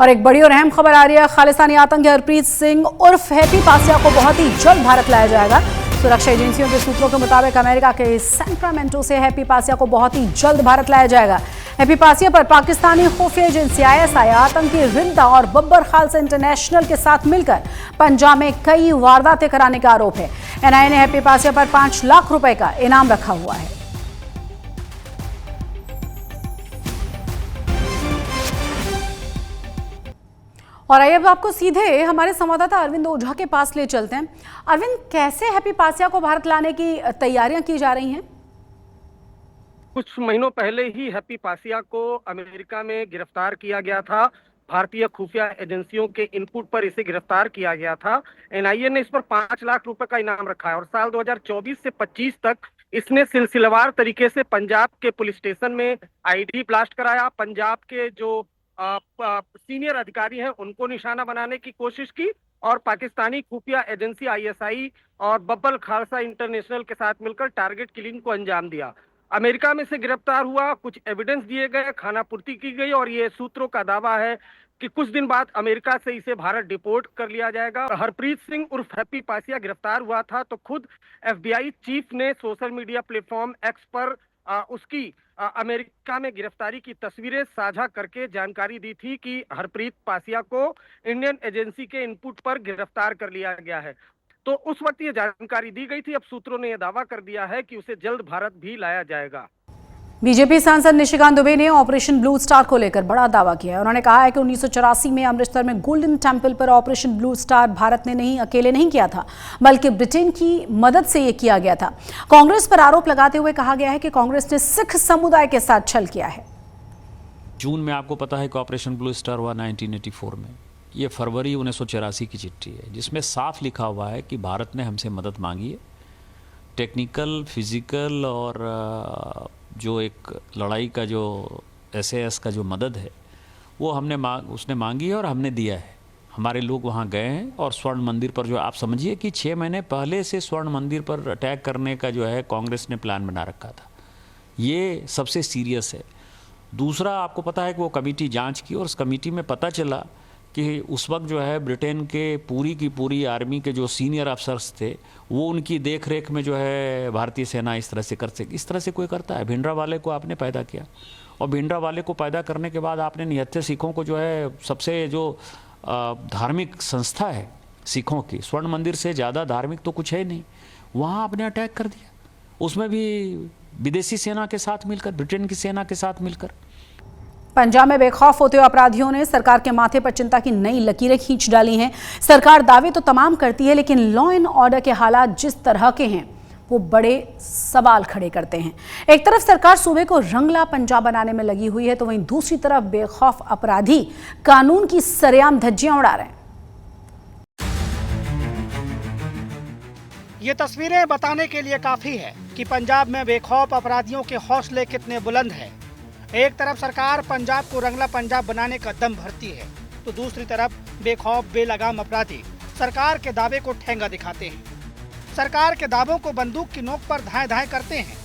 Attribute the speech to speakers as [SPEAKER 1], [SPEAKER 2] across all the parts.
[SPEAKER 1] और एक बड़ी और अहम खबर आ रही है। खालिस्तानी आतंकी हरप्रीत सिंह उर्फ हैप्पी पासिया को बहुत ही जल्द भारत लाया जाएगा। सुरक्षा एजेंसियों के सूत्रों के मुताबिक अमेरिका के सैक्रामेंटो से हैप्पी पासिया को बहुत ही जल्द भारत लाया जाएगा। हैप्पी पासिया पर पाकिस्तानी खुफिया एजेंसी ISI, आतंकी रिद्दा और बब्बर खालसा इंटरनेशनल के साथ मिलकर पंजाब में कई वारदातें कराने का आरोप है। NIA ने हैप्पी पासिया पर 5 लाख रुपए का इनाम रखा हुआ है। और आइए अब आपको सीधे हमारे संवाददाता अरविंद ओझा के पास ले चलते हैं। अरविंद, कैसे हैप्पी पासिया को भारत लाने की तैयारियां की जा रही हैं?
[SPEAKER 2] कुछ महीनों पहले ही हैप्पी पासिया को अमेरिका में गिरफ्तार किया गया था। भारतीय खुफिया एजेंसियों के इनपुट पर इसे गिरफ्तार किया गया था। NIA ने इस पर 5 लाख रुपए का इनाम रखा है और साल 2024 से 25 तक इसने सिलसिलेवार तरीके से पंजाब के पुलिस स्टेशन में ID ब्लास्ट कराया। पंजाब के जो सीनियर अधिकारी हैं उनको निशाना बनाने की कोशिश की और पाकिस्तानी खुफिया एजेंसी ISI और बब्बर खालसा इंटरनेशनल के साथ मिलकर टारगेट किलिंग को अंजाम दिया। अमेरिका में से गिरफ्तार हुआ, कुछ एविडेंस दिए गए, खानापूर्ति की गई और ये सूत्रों का दावा है कि कुछ दिन बाद अमेरिका से इसे भारत डिपोर्ट कर लिया जाएगा। हरप्रीत सिंह उर्फ हैप्पी पासिया गिरफ्तार हुआ था तो खुद FBI चीफ ने सोशल मीडिया प्लेटफॉर्म X पर उसकी अमेरिका में गिरफ्तारी की तस्वीरें साझा करके जानकारी दी थी कि हरप्रीत पासिया को इंडियन एजेंसी के इनपुट पर गिरफ्तार कर लिया गया है। तो उस वक्त ये जानकारी दी गई थी। अब सूत्रों ने यह दावा कर दिया है कि उसे जल्द भारत भी लाया जाएगा।
[SPEAKER 1] बीजेपी सांसद निशिकांत दुबे ने ऑपरेशन ब्लू स्टार को लेकर बड़ा दावा किया है। उन्होंने कहा है कि 1984 में अमृतसर में गोल्डन टेम्पल पर ऑपरेशन ब्लू स्टार भारत ने अकेले नहीं किया था, बल्कि ब्रिटेन की मदद से यह किया गया था। कांग्रेस पर आरोप लगाते हुए कहा गया है कि कांग्रेस ने सिख समुदाय के साथ छल किया है।
[SPEAKER 3] जून में आपको पता है कि ऑपरेशन ब्लू स्टार हुआ 1984 में। ये फरवरी 1984 की चिट्ठी है जिसमें साफ लिखा हुआ है कि भारत ने हमसे मदद मांगी है। टेक्निकल, फिजिकल और जो एक लड़ाई का जो SAS का जो मदद है वो उसने मांगी है और हमने दिया है। हमारे लोग वहाँ गए हैं और स्वर्ण मंदिर पर जो आप समझिए कि 6 महीने पहले से स्वर्ण मंदिर पर अटैक करने का जो है कांग्रेस ने प्लान बना रखा था। ये सबसे सीरियस है। दूसरा, आपको पता है कि वो कमेटी जांच की और उस कमेटी में पता चला कि उस वक्त जो है ब्रिटेन के पूरी की पूरी आर्मी के जो सीनियर अफसर्स थे वो उनकी देख रेख में जो है भारतीय सेना इस तरह से कोई करता है। भिंडरावाले को आपने पैदा किया और भिंडरावाले को पैदा करने के बाद आपने निहत्थे सिखों को जो है सबसे जो धार्मिक संस्था है सिखों की, स्वर्ण मंदिर से ज़्यादा धार्मिक तो कुछ है नहीं, वहाँ आपने अटैक कर दिया, उसमें भी विदेशी सेना के साथ मिलकर, ब्रिटेन की सेना के साथ मिलकर।
[SPEAKER 1] पंजाब में बेखौफ होते हुए अपराधियों ने सरकार के माथे पर चिंता की नई लकीरें खींच डाली हैं। सरकार दावे तो तमाम करती है, लेकिन लॉ एंड ऑर्डर के हालात जिस तरह के हैं वो बड़े सवाल खड़े करते हैं। एक तरफ सरकार सूबे को रंगला पंजाब बनाने में लगी हुई है, तो वहीं दूसरी तरफ बेखौफ अपराधी कानून की सरेआम धज्जियां उड़ा रहे हैं।
[SPEAKER 4] ये तस्वीरें बताने के लिए काफी है कि पंजाब में बेखौफ अपराधियों के हौसले कितने बुलंद हैं। एक तरफ सरकार पंजाब को रंगला पंजाब बनाने का दम भरती है, तो दूसरी तरफ बेखौफ बेलगाम अपराधी सरकार के दावे को ठेंगा दिखाते हैं। सरकार के दावों को बंदूक की नोक पर धाएं धाएं करते हैं।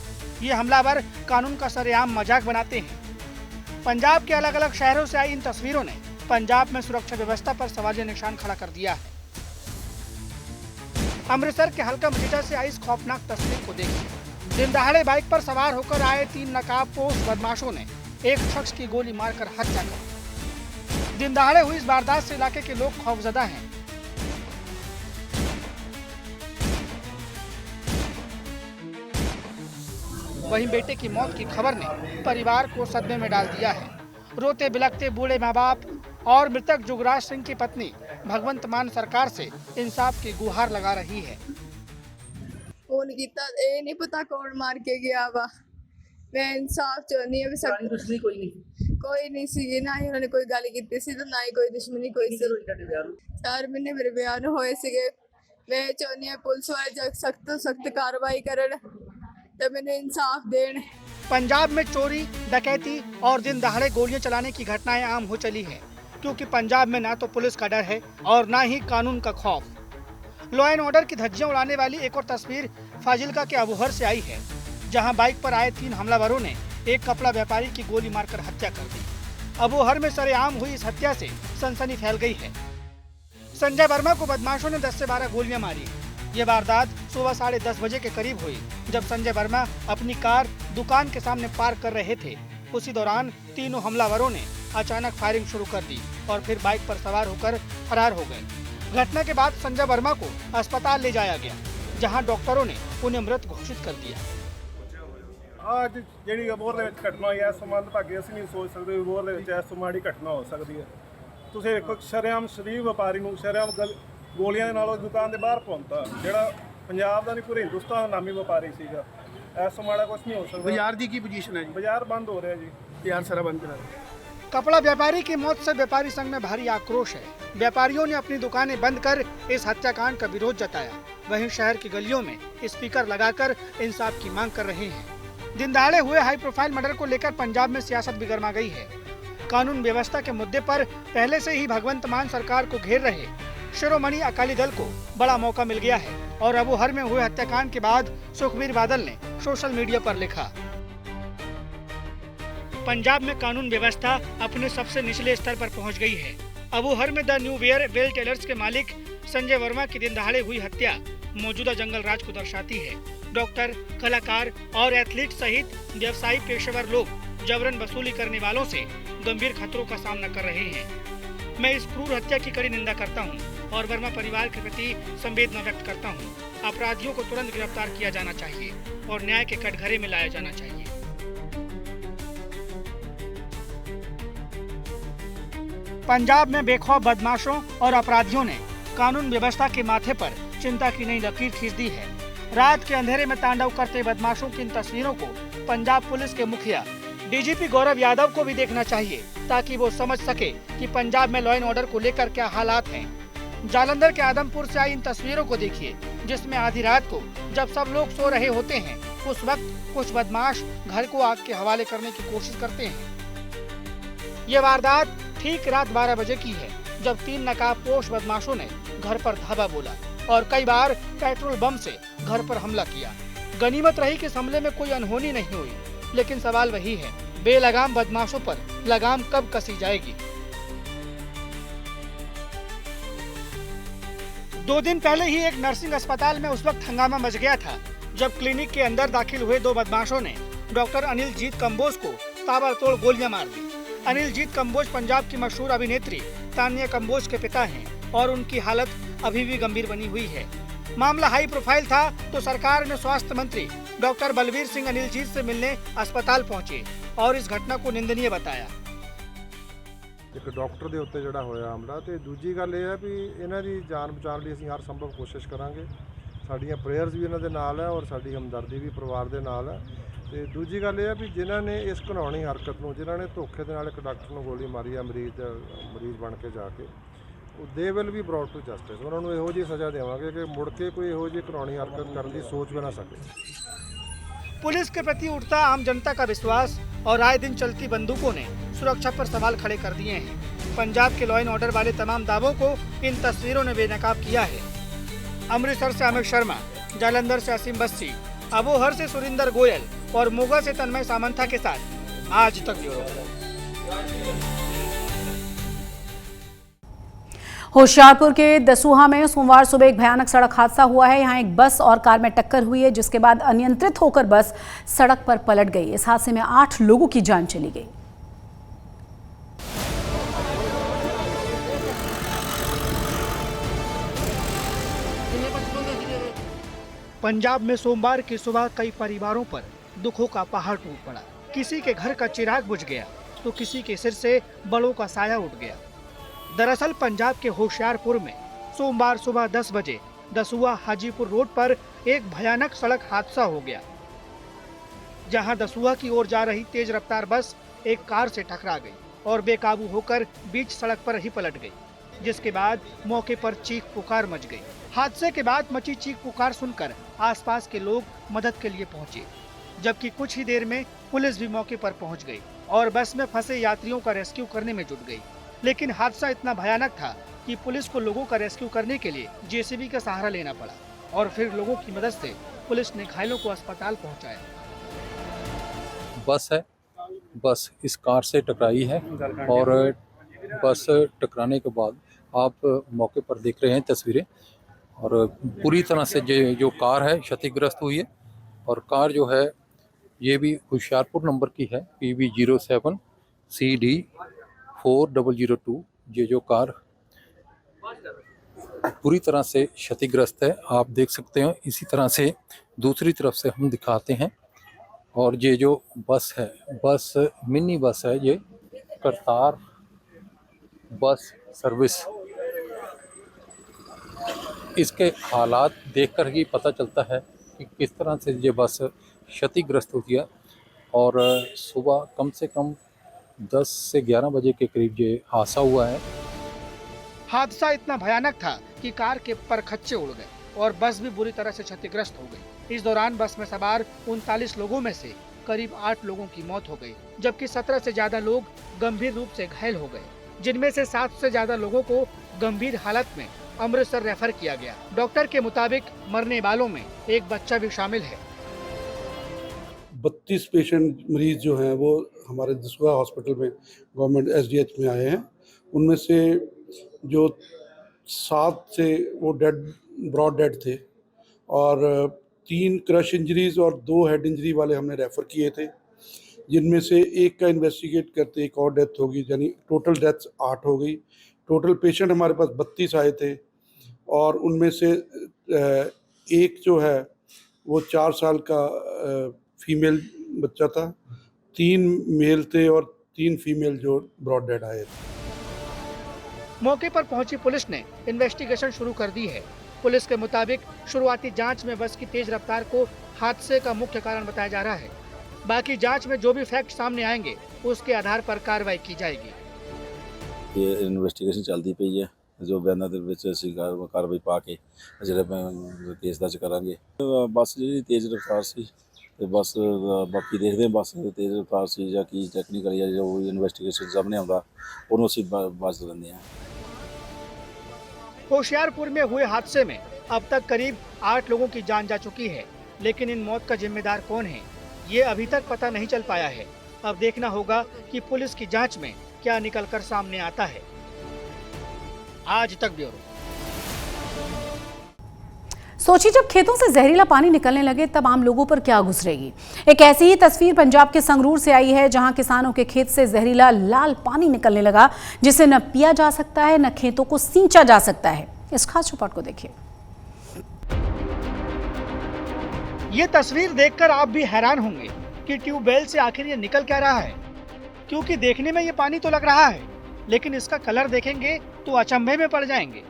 [SPEAKER 4] ये हमलावर कानून का सरेआम मजाक बनाते हैं। पंजाब के अलग अलग शहरों से आई इन तस्वीरों ने पंजाब में सुरक्षा व्यवस्था पर सवालिया निशान खड़ा कर दिया है। अमृतसर के हल्का मजीठा से आई इस खौफनाक तस्वीर को देखिए। दिन दहाड़े बाइक पर सवार होकर आए 3 नकाबपोश बदमाशों ने एक शख्स की गोली मारकर हत्या कर दी। दिन दहाड़े हुई इस वारदात से इलाके के लोग खौफजदा हैं। वहीं बेटे की मौत की खबर ने परिवार को सदमे में डाल दिया है। रोते बिलखते बूढ़े माँ बाप और मृतक जुगराज सिंह की पत्नी भगवंत मान सरकार से इंसाफ की गुहार लगा रही है।
[SPEAKER 5] फोन किया, ये नहीं पता कौन मार के गया वा। मैं इंसाफ चाहनी है। कोई नहीं सी, ना ही उन्होंने कोई गाली की सी, तो ना ही कोई दुश्मनी कोई सी। 4 महीने मेरे बयान होए सीगे। मैं चाहनी है पुलिस वाले सख्त तो सख्त कार्रवाई करन तो मैंने इंसाफ देन।
[SPEAKER 4] पंजाब में चोरी, डकैती और दिन दहाड़े गोलियां चलाने की घटनाएं आम हो चली हैं, क्योंकि पंजाब में ना तो पुलिस का डर है और ना ही कानून का खौफ। लॉ एंड ऑर्डर की धज्जियां उड़ाने वाली एक और तस्वीर फाजिल्का के अबोहर से आई है, जहां बाइक पर आए 3 हमलावरों ने एक कपड़ा व्यापारी की गोली मारकर हत्या कर दी। अबोहर में सरेआम हुई इस हत्या से सनसनी फैल गई है। संजय वर्मा को बदमाशों ने 10 से 12 गोलियां मारी। ये वारदात सुबह 10:30 बजे के करीब हुई, जब संजय वर्मा अपनी कार दुकान के सामने पार्क कर रहे थे। उसी दौरान तीनों हमलावरों ने अचानक फायरिंग शुरू कर दी और फिर बाइक पर सवार होकर फरार हो गए। घटना के बाद संजय वर्मा को अस्पताल ले जाया गया, जहां डॉक्टरों ने उन्हें मृत घोषित कर दिया।
[SPEAKER 6] आज ਜਿਹੜੀ ਅਬੋਹਰ ਦੇ ਵਿੱਚ ਘਟਨਾ ਹੋਈ ਹੈ, ਇਸ ਸੰਬੰਧ ਭਾਗੇ ਅਸੀਂ ਨਹੀਂ ਸੋਚ ਸਕਦੇ ਅਬੋਹਰ ਦੇ ਵਿੱਚ ਇਸ ਤੋਂ ਮਾੜੀ ਘਟਨਾ ਹੋ ਸਕਦੀ ਹੈ। ਤੁਸੀਂ ਦੇਖੋ ਸ਼ਰੇਆਮ ਸ਼ਰੀਫ ਵਪਾਰੀ ਨੂੰ ਸ਼ਰੇਆਮ ਗੋਲੀਆਂ ਦੇ ਨਾਲ ਉਹ ਦੁਕਾਨ ਦੇ ਬਾਹਰ ਪਹੁੰਚਤਾ, ਜਿਹੜਾ ਪੰਜਾਬ ਦਾ ਨਹੀਂ ਪੂਰੇ ਹਿੰਦੁਸਤਾਨ ਦਾ ਨਾਮੀ ਵਪਾਰੀ ਸੀਗਾ। ਇਸ ਤੋਂ ਮਾੜਾ ਕੁਝ ਨਹੀਂ ਹੋ ਸਕਦਾ।
[SPEAKER 7] बाजार दी की पोजीशन है जी?
[SPEAKER 6] ਬਾਜ਼ਾਰ ਬੰਦ ਹੋ ਰਿਹਾ ਜੀ।
[SPEAKER 7] बाजार सारा बंद करा दिया।
[SPEAKER 4] कपड़ा व्यापारी की मौत से व्यापारी संघ में भारी आक्रोश है। व्यापारियों ने अपनी दुकानें बंद कर इस हत्याकांड का विरोध जताया। वहीं शहर की गलियों में स्पीकर लगाकर इंसाफ की मांग कर रहे हैं। दिन दहाड़े हुए हाई प्रोफाइल मर्डर को लेकर पंजाब में सियासत भी गर्मा गई है। कानून व्यवस्था के मुद्दे पर पहले से ही भगवंत मान सरकार को घेर रहे शिरोमणि अकाली दल को बड़ा मौका मिल गया है और अबोहर में हुए हत्याकांड के बाद सुखबीर बादल ने सोशल मीडिया पर लिखा, पंजाब में कानून व्यवस्था अपने सबसे निचले स्तर पर पहुंच गई है। अबोहर में the new wear well tailors के मालिक संजय वर्मा की दिन दहाड़े हुई हत्या मौजूदा जंगल राज को दर्शाती है। डॉक्टर, कलाकार और एथलीट सहित व्यवसायी पेशेवर लोग जबरन वसूली करने वालों से गंभीर खतरों का सामना कर रहे हैं। मैं इस क्रूर हत्या की कड़ी निंदा करता हूं और वर्मा परिवार के प्रति संवेदना व्यक्त करता हूं। अपराधियों को तुरंत गिरफ्तार किया जाना चाहिए और न्याय के कटघरे में लाया जाना चाहिए। पंजाब में बेखौफ बदमाशों और अपराधियों ने कानून व्यवस्था के माथे पर चिंता की नई लकीर खींच दी है। रात के अंधेरे में तांडव करते बदमाशों की इन तस्वीरों को पंजाब पुलिस के मुखिया डीजीपी गौरव यादव को भी देखना चाहिए, ताकि वो समझ सके कि पंजाब में लॉ एंड ऑर्डर को लेकर क्या हालात हैं। जालंधर के आदमपुर से आई इन तस्वीरों को देखिए, जिसमें आधी रात को जब सब लोग सो रहे होते हैं, उस वक्त कुछ बदमाश घर को आग के हवाले करने की कोशिश करते हैं। ये वारदात ठीक रात 12 बजे की है, जब 3 नकाबपोश बदमाशों ने घर पर धावा बोला और कई बार पेट्रोल बम से घर पर हमला किया। गनीमत रही कि इस हमले में कोई अनहोनी नहीं हुई, लेकिन सवाल वही है, बेलगाम बदमाशों पर लगाम कब कसी जाएगी। 2 दिन पहले ही एक नर्सिंग अस्पताल में उस वक्त हंगामा मच गया था, जब क्लिनिक के अंदर दाखिल हुए 2 बदमाशों ने डॉक्टर अनिल जीत कंबोज को ताबड़तोड़ गोलियां मार दी। अनिल जीत कंबोज पंजाब की मशहूर अभिनेत्री तानिया कंबोज के पिता हैं और उनकी हालत अभी भी गंभीर बनी हुई है। मामला हाई प्रोफाइल था तो सरकार ने स्वास्थ्य मंत्री डॉक्टर बलवीर सिंह अनिल जीत से मिलने अस्पताल पहुंचे और इस घटना को निंदनीय बताया।
[SPEAKER 8] एक डॉक्टर ਦੇ ਉੱਤੇ ਜਿਹੜਾ ਹੋਇਆ ਹਮਲਾ ਤੇ ਦੂਜੀ ਗੱਲ ਇਹ ਹੈ ਵੀ ਇਹਨਾਂ ਦੀ ਜਾਨ ਬਚਾਉਣ ਲਈ ਅਸੀਂ ਹਰ ਸੰਭਵ ਕੋਸ਼ਿਸ਼ ਕਰਾਂਗੇ। ਸਾਡੀਆਂ ਪ੍ਰੇਅਰਸ ਵੀ ਇਹਨਾਂ ਦੇ ਨਾਲ ਹੈ ਔਰ ਸਾਡੀ ਹਮਦਰਦੀ ਵੀ ਪਰਿਵਾਰ ਦੇ ਨਾਲ ਹੈ। ਤੇ ਦੂਜੀ ਗੱਲ ਇਹ ਹੈ ਵੀ ਜਿਨ੍ਹਾਂ ਨੇ ਇਸ ਘਿਨਾਉਣੀ ਹਰਕਤ ਨੂੰ, ਜਿਨ੍ਹਾਂ ਨੇ ਧੋਖੇ ਦੇ ਨਾਲ ਇੱਕ ਡਾਕਟਰ ਨੂੰ ਗੋਲੀ ਮਾਰੀ ਆ ਮਰੀਜ਼ ਬਣ ਕੇ ਜਾ ਕੇ, they will be brought to justice. ਉਹਨਾਂ ਨੂੰ ਇਹੋ ਜਿਹੀ ਸਜ਼ਾ ਦੇਵਾਂਗੇ ਕਿ ਮੁੜ ਕੇ ਕੋਈ ਇਹੋ ਜਿਹੀ ਘਿਨਾਉਣੀ ਹਰਕਤ ਕਰਨ ਦੀ ਸੋਚ ਵੀ ਨਾ ਸਕੇ।
[SPEAKER 4] पुलिस के प्रति उठता आम जनता का विश्वास और आए दिन चलती बंदूकों ने सुरक्षा पर सवाल खड़े कर दिए हैं। पंजाब के लॉ एंड ऑर्डर वाले तमाम दावों को इन तस्वीरों ने बेनकाब किया है। अमृतसर से अमित शर्मा, जालंधर से असीम बस्सी, अबोहर से सुरिंदर गोयल और मोगा से तन्मय सामंथा के साथ आज तक ब्यूरो।
[SPEAKER 1] होशियारपुर के दसूहा में सोमवार सुबह एक भयानक सड़क हादसा हुआ है। यहां एक बस और कार में टक्कर हुई है, जिसके बाद अनियंत्रित होकर बस सड़क पर पलट गई। इस हादसे में 8 लोगों की जान चली गई।
[SPEAKER 4] पंजाब में सोमवार की सुबह कई परिवारों पर दुखों का पहाड़ टूट पड़ा। किसी के घर का चिराग बुझ गया तो किसी के सिर से बड़ों का साया उठ गया। दरअसल पंजाब के होशियारपुर में सोमवार सुबह 10 बजे दसूहा हाजीपुर रोड पर एक भयानक सड़क हादसा हो गया, जहां दसूहा की ओर जा रही तेज रफ्तार बस एक कार से टकरा गई और बेकाबू होकर बीच सड़क पर ही पलट गई, जिसके बाद मौके पर चीख पुकार मच गई। हादसे के बाद मची चीख पुकार सुनकर आसपास के लोग मदद के लिए पहुंचे, जबकि कुछ ही देर में पुलिस भी मौके पर पहुंच गई और बस में फंसे यात्रियों का रेस्क्यू करने में जुट गई। लेकिन हादसा इतना भयानक था कि पुलिस को लोगों का रेस्क्यू करने के लिए जेसीबी का सहारा लेना पड़ा और फिर लोगों की मदद से पुलिस ने घायलों को अस्पताल पहुंचाया।
[SPEAKER 9] बस है बस इस कार से टकराई है और बस टकराने के बाद आप मौके पर देख रहे हैं तस्वीरें, और पूरी तरह से जो कार है क्षतिग्रस्त हुई है। और कार जो है ये भी होशियारपुर नंबर की है, PB07 CD 4002। ये जो कार पूरी तरह से क्षतिग्रस्त है, आप देख सकते हैं। इसी तरह से दूसरी तरफ से हम दिखाते हैं। और ये जो बस है, बस मिनी बस है, ये करतार बस सर्विस। इसके हालात देखकर ही पता चलता है कि किस तरह से ये बस क्षतिग्रस्त हुई है। और सुबह कम से कम 10 से 11 बजे के करीब ये हादसा हुआ है।
[SPEAKER 4] हादसा इतना भयानक था कि कार के परखच्चे उड़ गए और बस भी बुरी तरह से क्षतिग्रस्त हो गई। इस दौरान बस में सवार 39 लोगों में से करीब 8 लोगों की मौत हो गई, जबकि 17 से ज्यादा लोग गंभीर रूप से घायल हो गए, जिनमें से 7 से ज्यादा लोगों को गंभीर हालत में अमृतसर रेफर किया गया। डॉक्टर के मुताबिक मरने वालों में एक बच्चा भी शामिल है।
[SPEAKER 10] 32 पेशेंट मरीज जो हैं वो हमारे दसुआ हॉस्पिटल में गवर्नमेंट SDH में आए हैं। उनमें से जो 7 से वो ब्रॉड डेड थे और 3 क्रश इंजरीज और 2 हेड इंजरी वाले हमने रेफ़र किए थे, जिनमें से एक का इन्वेस्टिगेट करते एक और डेथ होगी, यानी टोटल डेथ्स 8 हो गई। टोटल पेशेंट हमारे पास 32 आए थे और उनमें से एक जो है वो 4 साल का फीमेल बच्चा था, 3 मेल थे और 3 फीमेल जो ब्रॉड डेड आए थे।
[SPEAKER 4] मौके पर पहुंची पुलिस ने इन्वेस्टिगेशन शुरू कर दी है। पुलिस के मुताबिक शुरुआती जांच में बस की तेज रफ्तार को हादसे का मुख्य कारण बताया जा रहा है। बाकी जांच में जो भी फैक्ट सामने आएंगे उसके आधार पर कार्रवाई की जाएगी।
[SPEAKER 11] ये इन्वेस्टिगेशन चलती पई है, जो बयानों ਦੇ ਵਿੱਚ ਅਸੀਂ ਕਾਰਵਾਈ ਪਾ ਕੇ ਜਿਹੜਾ ਕੇਸ ਦਰਜ ਕਰਾਂਗੇ। ਬੱਸ ਜਿਹੜੀ ਤੇਜ਼ ਰਫ਼ਤਾਰ ਸੀ ਤੇ ਬਸ ਬਾਕੀ ਦੇਖਦੇ ਹਾਂ ਬੱਸ ਤੇਜ਼ ਰਫ਼ਤਾਰ ਸੀ ਜਾਂ ਕੀ ਟੈਕਨੀਕਲ ਜਾਂ ਜੋ ਇਨਵੈਸਟੀਗੇਸ਼ਨ ਸਾਹਮਣੇ ਆਉਂਦਾ ਉਹਨੂੰ ਅਸੀਂ ਬਾਅਦ ਦਿੰਦੇ ਹਾਂ।
[SPEAKER 4] होशियारपुर में हुए हादसे में अब तक करीब 8 लोगों की जान जा चुकी है, लेकिन इन मौत का जिम्मेदार कौन है ये अभी तक पता नहीं चल पाया है। अब देखना होगा कि पुलिस की जांच में क्या निकलकर सामने आता है। आज तक ब्यूरो।
[SPEAKER 1] सोचिए, जब खेतों से जहरीला पानी निकलने लगे तब आम लोगों पर क्या गुजरेगी। एक ऐसी ही तस्वीर पंजाब के संगरूर से आई है, जहां किसानों के खेत से जहरीला लाल पानी निकलने लगा, जिसे न पिया जा सकता है न खेतों को सींचा जा सकता है। इस खास रिपोर्ट को देखिए।
[SPEAKER 4] ये तस्वीर देखकर आप भी हैरान होंगे कि ट्यूबवेल से आखिर ये निकल क्या रहा है, क्योंकि देखने में ये पानी तो लग रहा है, लेकिन इसका कलर देखेंगे तो अचंभे में पड़ जाएंगे।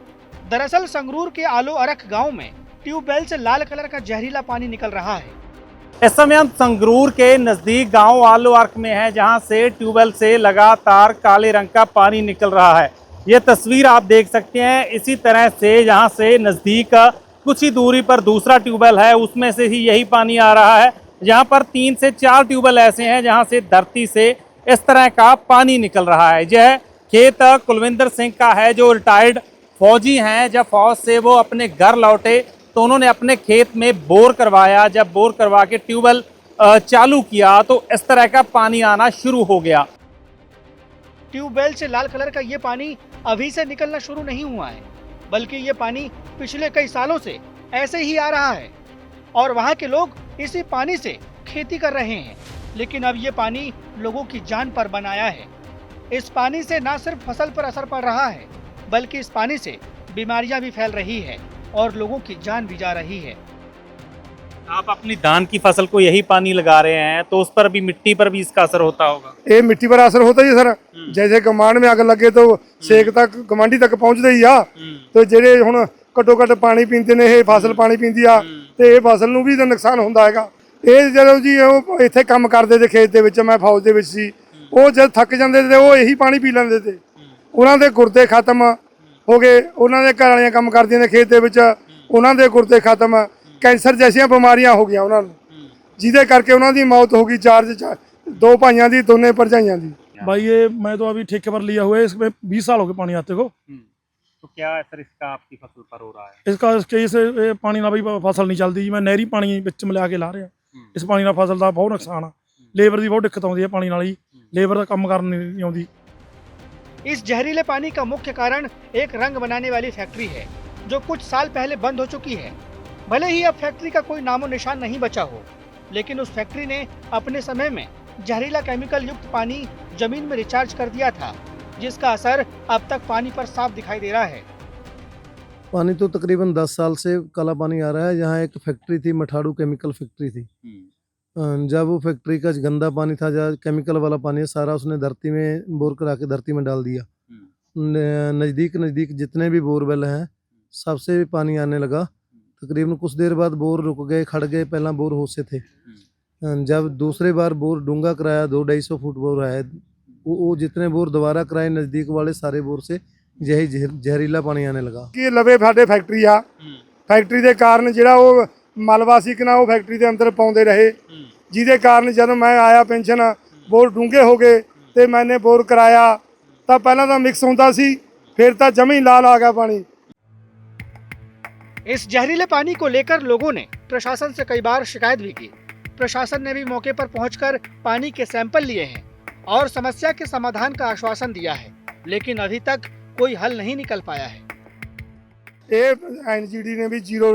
[SPEAKER 4] दरअसल संगरूर के आलो अरख गाँव में ट्यूबवेल से लाल कलर का जहरीला पानी निकल रहा है।
[SPEAKER 12] इस समय हम संगरूर के नजदीक गांव आलो अर्क में हैं, जहां से ट्यूबवेल से लगातार काले रंग का पानी निकल रहा है। ये तस्वीर आप देख सकते हैं। इसी तरह से जहां से नजदीक कुछ ही दूरी पर दूसरा ट्यूबवेल है, उसमें से ही यही पानी आ रहा है। यहाँ पर 3 से 4 ट्यूबवेल ऐसे हैं जहाँ से धरती से इस तरह का पानी निकल रहा है। यह खेत कुलविंदर सिंह का है, जो रिटायर्ड फौजी हैं। जब फौज से वो अपने घर लौटे तो उन्होंने अपने खेत में बोर करवाया। जब बोर करवा के ट्यूबवेल चालू किया तो इस तरह का पानी आना शुरू हो गया।
[SPEAKER 4] ट्यूबवेल से लाल कलर का ये पानी अभी से निकलना शुरू नहीं हुआ है, बल्कि ये पानी पिछले कई सालों से ऐसे ही आ रहा है और वहाँ के लोग इसी पानी से खेती कर रहे हैं। लेकिन अब ये पानी लोगों की जान पर बनाया है। इस पानी से न सिर्फ फसल पर असर पड़ रहा है, बल्कि इस पानी से बीमारियां भी फैल रही है और लोगों की जान भी जा रही है।
[SPEAKER 12] आप अपनी धान की फसल को यही पानी लगा रहे हैं, तो उस पर भी, मिट्टी पर भी इसका असर होता होगा।
[SPEAKER 8] ये मिट्टी पर असर होता ही सर। जैसे कमांड में आग लगे तो सेक तक कमांडी तक पहुंचते ही आ। तो जेडे हुण घट्टो घट्ट पानी पींदे ने, ये फसल पानी पींदी आ ते ये फसल नूं भी नुकसान हुंदा हैगा। ਇਹ ਜਦੋਂ ਜੀ ਉਹ ਇੱਥੇ ਕੰਮ ਕਰਦੇ ਤੇ ਖੇਤ ਦੇ ਵਿੱਚ, ਮੈਂ ਫੌਜ ਦੇ ਵਿੱਚ ਸੀ, ਉਹ ਜਦ ਥੱਕ ਜਾਂਦੇ ਤੇ ਉਹ ਇਹੀ ਪਾਣੀ ਪੀ ਲੈਂਦੇ ਤੇ ਉਹਨਾਂ ਦੇ ਗੁਰਦੇ ਖਤਮ ਹੋ ਗਏ। ਉਹਨਾਂ ਦੇ ਘਰ ਵਾਲੀਆਂ ਕੰਮ ਕਰਦੀਆਂ ਨੇ ਖੇਤ ਦੇ ਵਿੱਚ, ਉਹਨਾਂ ਦੇ ਗੁਰਦੇ ਖਤਮ, ਕੈਂਸਰ ਜੈਸੀਆਂ ਬਿਮਾਰੀਆਂ ਹੋ ਗਈਆਂ ਉਹਨਾਂ ਨੂੰ, ਜਿਹਦੇ ਕਰਕੇ ਉਹਨਾਂ ਦੀ ਮੌਤ ਹੋ गई। 2 ਭਾਈਆਂ ਦੀ, ਦੋਨੇ ਭਰਜਾਈਆਂ ਦੀ।
[SPEAKER 6] भाई ये मैं तो अभी ठेके पर लिया हुआ है, इसमें 20 साल हो गए पानी आते को।
[SPEAKER 12] तो क्या असर इसका आपकी फसल पर हो रहा है?
[SPEAKER 6] इसका इसके पानी ना भी फसल नहीं चलती जी। मैं नहरी पानी विच मिला के ला रहा। इस पानी ਨਾਲ फसल ਦਾ ਬਹੁਤ ਨੁਕਸਾਨ ਆ। ਲੇਬਰ ਦੀ ਬਹੁਤ ਦਿੱਕਤ ਆਉਂਦੀ ਹੈ ਪਾਣੀ ਨਾਲ ਹੀ।
[SPEAKER 10] ਲੇਬਰ ਦਾ ਕੰਮ ਕਰਨ ਨਹੀਂ ਆਉਂਦੀ।
[SPEAKER 4] इस जहरीले पानी का मुख्य कारण एक रंग बनाने वाली फैक्ट्री है जो कुछ साल पहले बंद हो चुकी है। भले ही अब फैक्ट्री का कोई नामो निशान नहीं बचा हो, लेकिन उस फैक्ट्री ने अपने समय में जहरीला केमिकल युक्त पानी जमीन में रिचार्ज कर दिया था, जिसका असर अब तक पानी पर साफ दिखाई दे रहा है।
[SPEAKER 8] पानी तो तकरीबन 10 साल से काला पानी आ रहा है। यहाँ एक फैक्ट्री थी, मठाड़ू केमिकल फैक्ट्री थी। जब वो फैक्ट्री का गंदा पानी था, जहाँ केमिकल वाला पानी है, सारा उसने धरती में बोर करा के धरती में डाल दिया। नज़दीक जितने भी बोरवेल हैं सबसे पानी आने लगा। तकरीबन कुछ देर बाद बोर रुक गए, खड़ गए। पहला बोर होशे थे। जब दूसरे बार बोर डूंगा कराया, 200-250 फुट बोर है, वो जितने बोर दोबारा कराए नज़दीक वाले सारे बोर से यही ਜ਼ਹਿਰੀਲਾ ਪਾਣੀ ਆने लगा।
[SPEAKER 10] ਕਿ ਲਵੇ ਸਾਡੇ ਫੈਕਟਰੀ ਆ, ਫੈਕਟਰੀ ਦੇ ਕਾਰਨ ਜਿਹੜਾ ਉਹ ਮਲਬਾ ਸੀ ਕਿ ਨਾ ਉਹ ਫੈਕਟਰੀ ਦੇ ਅੰਦਰ ਪਾਉਂਦੇ ਰਹੇ, ਜਿਹਦੇ ਕਾਰਨ ਜਦੋਂ ਮੈਂ ਆਇਆ ਪੈਨਸ਼ਨ ਬੋਰ ਡੂੰਘੇ ਹੋ ਗਏ ਤੇ ਮੈਨੇ ਬੋਰ ਕਰਾਇਆ ਤਾਂ ਪਹਿਲਾਂ ਤਾਂ ਮਿਕਸ ਹੁੰਦਾ ਸੀ, ਫਿਰ ਤਾਂ ਜਮੀ ਲਾਲ ਆ ਗਿਆ ਪਾਣੀ।
[SPEAKER 4] इस जहरीले पानी को लेकर लोगों ने प्रशासन से कई बार शिकायत भी की। प्रशासन ने भी मौके पर पहुंचकर पानी के सैंपल लिए हैं और समस्या के समाधान का आश्वासन दिया है, लेकिन अभी तक कोई हल नहीं निकल पाया है।
[SPEAKER 10] ਇਹ ਐਨਜੀਡੀ ਨੇ ਵੀ ਜ਼ੀਰੋ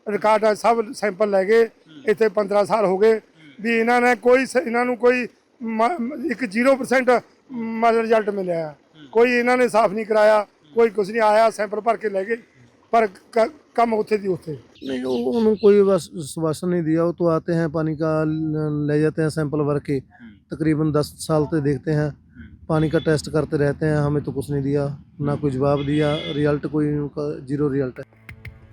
[SPEAKER 10] ਰਿਕਾਰਡ ਆ, ਸਭ ਸੈਂਪਲ ਲੈ ਗਏ। ਇੱਥੇ 15 ਸਾਲ ਹੋ ਗਏ ਵੀ ਇਹਨਾਂ ਨੇ ਇਹਨਾਂ ਨੂੰ ਕੋਈ ਇੱਕ 0% ਰਿਜ਼ਲਟ ਮਿਲਿਆ। ਕੋਈ ਇਹਨਾਂ ਨੇ ਸਾਫ਼ ਨਹੀਂ ਕਰਾਇਆ, ਕੋਈ ਕੁਝ ਨਹੀਂ ਆਇਆ, ਸੈਂਪਲ ਭਰ ਕੇ ਲੈ ਗਏ, पर कम होते थी होते
[SPEAKER 8] नहीं। उन्होंने कोई बस आश्वासन नहीं दिया। वो तो आते हैं, पानी का ले जाते हैं सैंपल भर के, तकरीबन 10 साल से देखते हैं, पानी का टेस्ट करते रहते हैं। हमें तो कुछ नहीं दिया, ना कोई जवाब दिया। रिजल्ट कोई उनका 0 रिजल्ट है।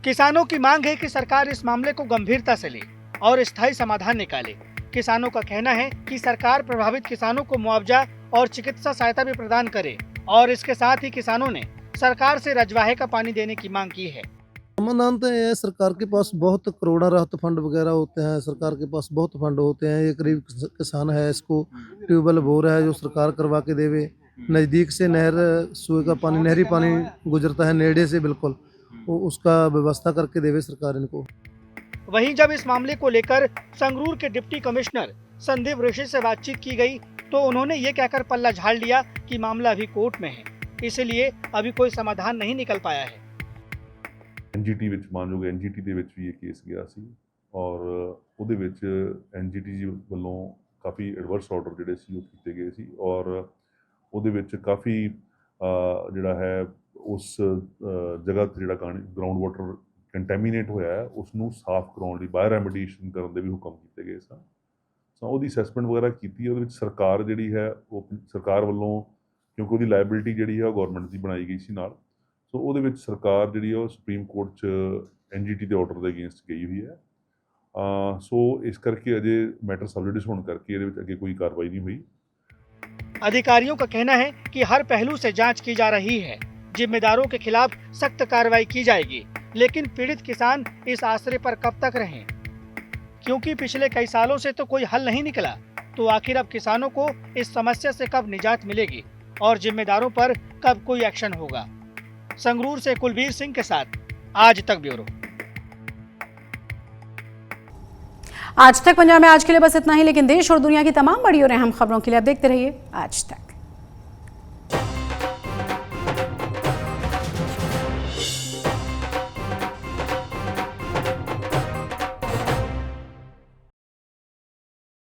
[SPEAKER 4] किसानों की मांग है कि सरकार इस मामले को गंभीरता से ले और स्थायी समाधान निकाले। किसानों का कहना है कि सरकार प्रभावित किसानों को मुआवजा और चिकित्सा सहायता भी प्रदान करे और इसके साथ ही किसानों ने सरकार से रजवाहे का पानी देने की मांग की है।
[SPEAKER 8] समाधान तो है, सरकार के पास बहुत करोड़ा राहत फंड वगैरह होते हैं, सरकार के पास बहुत फंड होते हैं। ये गरीब किसान है, इसको ट्यूबवेल बोर है जो सरकार करवा के देवे। नज़दीक से नहर सुए का पानी, नहरी पानी गुजरता है नेड़े से बिल्कुल, वो उसका व्यवस्था करके देवे सरकार इनको।
[SPEAKER 4] वहीं जब इस मामले को लेकर संगरूर के डिप्टी कमिश्नर संदीप ऋषि से बातचीत की गई तो उन्होंने ये कहकर पल्ला झाड़ लिया कि मामला अभी कोर्ट में है, इसलिए अभी कोई समाधान नहीं निकल पाया है।
[SPEAKER 13] एनजीटी ਵਿੱਚ ਮਾਨਯੋਗ एनजीटी ਦੇ ਵਿੱਚ ਵੀ ਇਹ ਕੇਸ ਗਿਆ ਸੀ ਔਰ ਉਹਦੇ ਵਿੱਚ एनजीटी ਜੀ ਵੱਲੋਂ ਕਾਫੀ ਐਡਵਰਸ ਆਰਡਰ ਜਿਹੜੇ ਸੀ ਉਹ ਕੀਤੇ ਗਏ ਸੀ ਔਰ ਉਹਦੇ ਵਿੱਚ ਕਾਫੀ ਜਿਹੜਾ ਹੈ ਉਸ ਜਗ੍ਹਾ ਤੇ ਜਿਹੜਾ ਗਰਾਊਂਡ ਵਾਟਰ ਕੰਟੈਮੀਨੇਟ ਹੋਇਆ ਹੈ ਉਸ ਨੂੰ ਸਾਫ਼ ਕਰਾਉਣ ਲਈ ਬਾਇਓ ਰੈਮੀਡੀਏਸ਼ਨ ਕਰਨ ਦੇ ਵੀ ਹੁਕਮ ਕੀਤੇ ਗਏ ਸਨ। ਸੋ ਉਹਦੀ ਅਸੈਸਮੈਂਟ ਵਗੈਰਾ ਕੀਤੀ। ਉਹਦੇ ਵਿੱਚ ਸਰਕਾਰ ਜਿਹੜੀ ਹੈ ਉਹ ਸਰਕਾਰ ਵੱਲੋਂ ਕਿਉਂਕਿ ਉਹਦੀ ਲਾਇਬਿਲਿਟੀ ਜਿਹੜੀ ਹੈ ਉਹ ਗਵਰਨਮੈਂਟ ਦੀ ਬਣਾਈ ਗਈ ਸੀ ਨਾਲ, ਸੋ ਉਹਦੇ ਵਿੱਚ ਸਰਕਾਰ ਜਿਹੜੀ ਹੈ ਉਹ ਸੁਪਰੀਮ ਕੋਰਟ 'ਚ एनजीटी ਦੇ ਆਰਡਰ ਦੇ ਅਗੇਂਸਟ ਗਈ ਹੋਈ ਹੈ। ਸੋ ਇਸ ਕਰਕੇ ਅਜੇ ਮੈਟਰ ਸਬ ਜੁਡਿਸ ਹੋਣ ਕਰਕੇ ਇਹਦੇ ਵਿੱਚ ਅੱਗੇ ਕੋਈ ਕਾਰਵਾਈ ਨਹੀਂ ਹੋਈ।
[SPEAKER 4] अधिकारियों का कहना है कि हर पहलू से जांच की जा रही है, जिम्मेदारों के खिलाफ सख्त कार्रवाई की जाएगी, लेकिन पीड़ित किसान इस आसरे पर कब तक रहें? क्योंकि पिछले कई सालों से तो कोई हल नहीं निकला, तो आखिर अब किसानों को इस समस्या से कब निजात मिलेगी और जिम्मेदारों पर कब कोई एक्शन होगा? संगरूर से कुलबीर सिंह के साथ आज तक ब्यूरो।
[SPEAKER 1] आज तक पंजाब में आज के लिए बस इतना ही, लेकिन देश और दुनिया की तमाम बड़ी और अहम खबरों के लिए आप देखते रहिए आज तक।